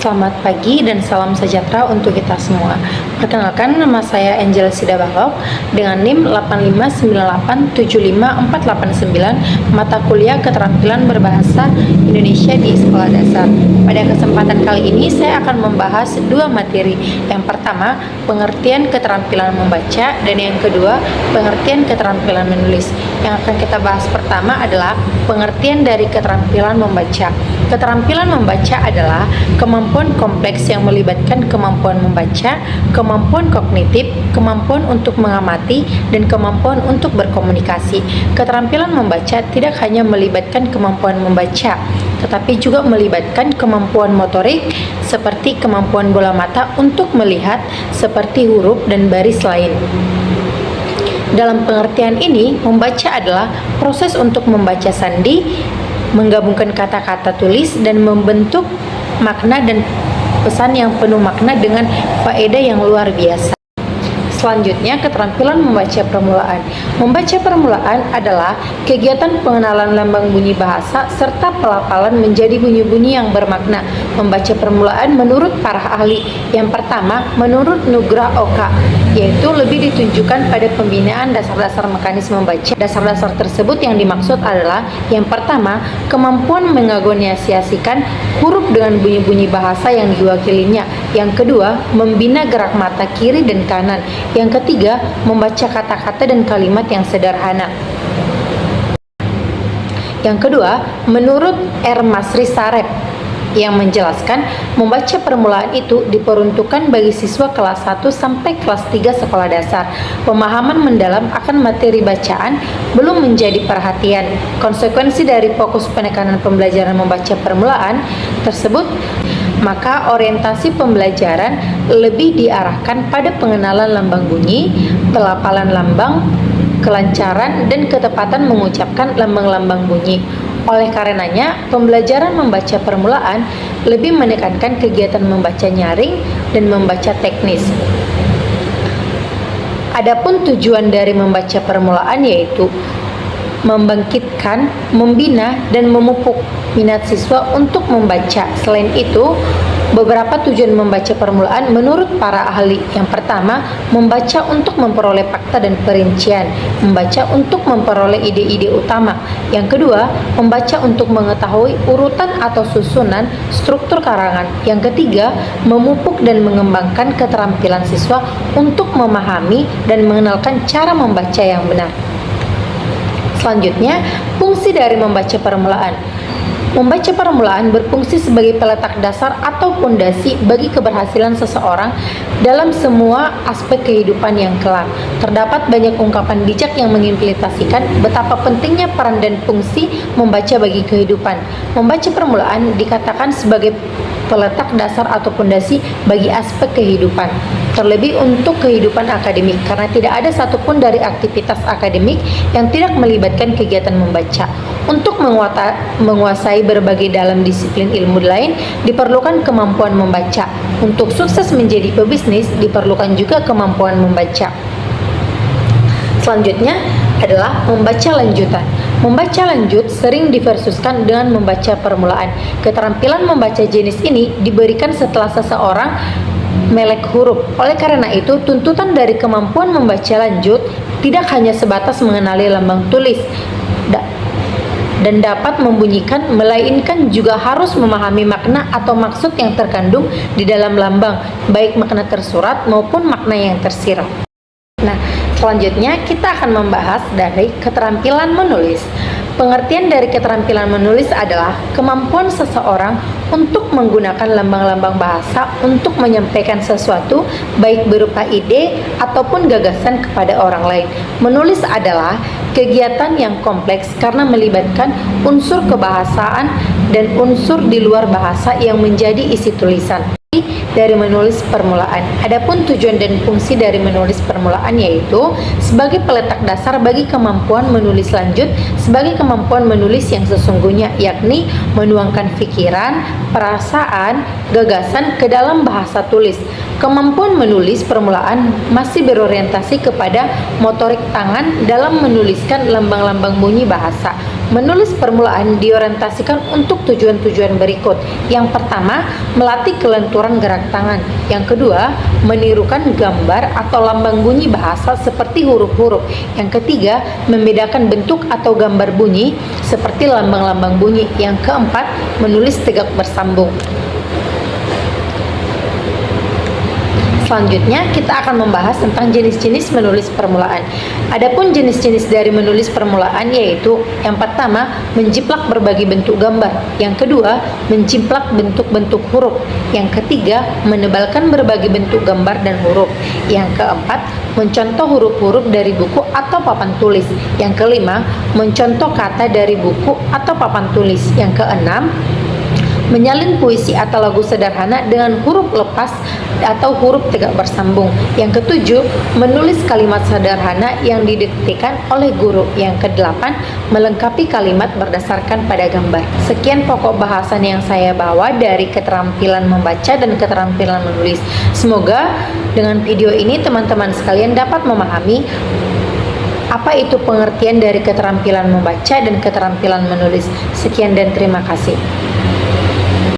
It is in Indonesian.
Selamat pagi dan salam sejahtera untuk kita semua. Perkenalkan, nama saya Angel Sidabalok dengan NIM 859875489, mata kuliah Keterampilan Berbahasa Indonesia di Sekolah Dasar. Pada kesempatan kali ini saya akan membahas dua materi. Yang pertama, pengertian keterampilan membaca, dan yang kedua, pengertian keterampilan menulis. Yang akan kita bahas pertama adalah pengertian dari keterampilan membaca. Keterampilan membaca adalah kemampuan kompleks yang melibatkan kemampuan membaca, kemampuan kognitif, kemampuan untuk mengamati, dan kemampuan untuk berkomunikasi. Keterampilan membaca tidak hanya melibatkan kemampuan membaca, tetapi juga melibatkan kemampuan motorik seperti kemampuan bola mata untuk melihat seperti huruf dan baris lain. Dalam pengertian ini, membaca adalah proses untuk membaca sandi, menggabungkan kata-kata tulis, dan membentuk makna dan pesan yang penuh makna dengan faedah yang luar biasa. Selanjutnya, keterampilan membaca permulaan. Membaca permulaan adalah kegiatan pengenalan lambang bunyi bahasa serta pelafalan menjadi bunyi-bunyi yang bermakna. Membaca permulaan menurut para ahli. Yang pertama, menurut Nugroho Oka, yaitu lebih ditunjukkan pada pembinaan dasar-dasar mekanisme membaca. Dasar-dasar tersebut yang dimaksud adalah yang pertama, kemampuan mengasosiasikan huruf dengan bunyi-bunyi bahasa yang diwakilinya. Yang kedua, membina gerak mata kiri dan kanan. Yang ketiga, membaca kata-kata dan kalimat yang sederhana. Yang kedua, menurut R. Masri Sarep, yang menjelaskan membaca permulaan itu diperuntukkan bagi siswa kelas 1 sampai kelas 3 sekolah dasar. Pemahaman mendalam akan materi bacaan belum menjadi perhatian. Konsekuensi dari fokus penekanan pembelajaran membaca permulaan tersebut, maka orientasi pembelajaran lebih diarahkan pada pengenalan lambang bunyi, pelafalan lambang, kelancaran, dan ketepatan mengucapkan lambang-lambang bunyi. Oleh karenanya, pembelajaran membaca permulaan lebih menekankan kegiatan membaca nyaring dan membaca teknis. Adapun tujuan dari membaca permulaan yaitu membangkitkan, membina, dan memupuk minat siswa untuk membaca. Selain itu, beberapa tujuan membaca permulaan menurut para ahli. Yang pertama, membaca untuk memperoleh fakta dan perincian, membaca untuk memperoleh ide-ide utama. Yang kedua, membaca untuk mengetahui urutan atau susunan struktur karangan. Yang ketiga, memupuk dan mengembangkan keterampilan siswa untuk memahami dan mengenalkan cara membaca yang benar. Selanjutnya, fungsi dari membaca permulaan. Membaca permulaan berfungsi sebagai peletak dasar atau fondasi bagi keberhasilan seseorang dalam semua aspek kehidupan yang kelak. Terdapat banyak ungkapan bijak yang mengimplementasikan betapa pentingnya peran dan fungsi membaca bagi kehidupan. Membaca permulaan dikatakan sebagai peletak dasar atau fondasi bagi aspek kehidupan, terlebih untuk kehidupan akademik, karena tidak ada satupun dari aktivitas akademik yang tidak melibatkan kegiatan membaca. Untuk menguasai berbagai dalam disiplin ilmu lain, diperlukan kemampuan membaca. Untuk sukses menjadi pebisnis, diperlukan juga kemampuan membaca. Selanjutnya adalah membaca lanjutan. Membaca lanjut sering diversuskan dengan membaca permulaan. Keterampilan membaca jenis ini diberikan setelah seseorang melek huruf. Oleh karena itu, tuntutan dari kemampuan membaca lanjut tidak hanya sebatas mengenali lambang tulis dan dapat membunyikan, melainkan juga harus memahami makna atau maksud yang terkandung di dalam lambang, baik makna tersurat maupun makna yang tersirat. Nah, selanjutnya kita akan membahas dari keterampilan menulis. Pengertian dari keterampilan menulis adalah kemampuan seseorang untuk menggunakan lambang-lambang bahasa untuk menyampaikan sesuatu, baik berupa ide ataupun gagasan kepada orang lain. Menulis adalah kegiatan yang kompleks karena melibatkan unsur kebahasaan dan unsur di luar bahasa yang menjadi isi tulisan. Dari menulis permulaan. Adapun tujuan dan fungsi dari menulis permulaan yaitu sebagai peletak dasar bagi kemampuan menulis lanjut, sebagai kemampuan menulis yang sesungguhnya, yakni menuangkan pikiran, perasaan, gagasan ke dalam bahasa tulis. Kemampuan menulis permulaan masih berorientasi kepada motorik tangan dalam menuliskan lambang-lambang bunyi bahasa. Menulis permulaan diorientasikan untuk tujuan-tujuan berikut. Yang pertama, melatih kelenturan gerak tangan. Yang kedua, menirukan gambar atau lambang bunyi bahasa seperti huruf-huruf. Yang ketiga, membedakan bentuk atau gambar bunyi seperti lambang-lambang bunyi. Yang keempat, menulis tegak bersambung. Selanjutnya, kita akan membahas tentang jenis-jenis menulis permulaan. Adapun jenis-jenis dari menulis permulaan yaitu yang pertama, menjiplak berbagai bentuk gambar. Yang kedua, menjiplak bentuk-bentuk huruf. Yang ketiga, menebalkan berbagai bentuk gambar dan huruf. Yang keempat, mencontoh huruf-huruf dari buku atau papan tulis. Yang kelima, mencontoh kata dari buku atau papan tulis. Yang keenam, menyalin puisi atau lagu sederhana dengan huruf lepas atau huruf tegak bersambung. Yang ketujuh, menulis kalimat sederhana yang didiktekan oleh guru. Yang kedelapan, melengkapi kalimat berdasarkan pada gambar. Sekian pokok bahasan yang saya bawa dari keterampilan membaca dan keterampilan menulis. Semoga dengan video ini teman-teman sekalian dapat memahami apa itu pengertian dari keterampilan membaca dan keterampilan menulis. Sekian dan terima kasih.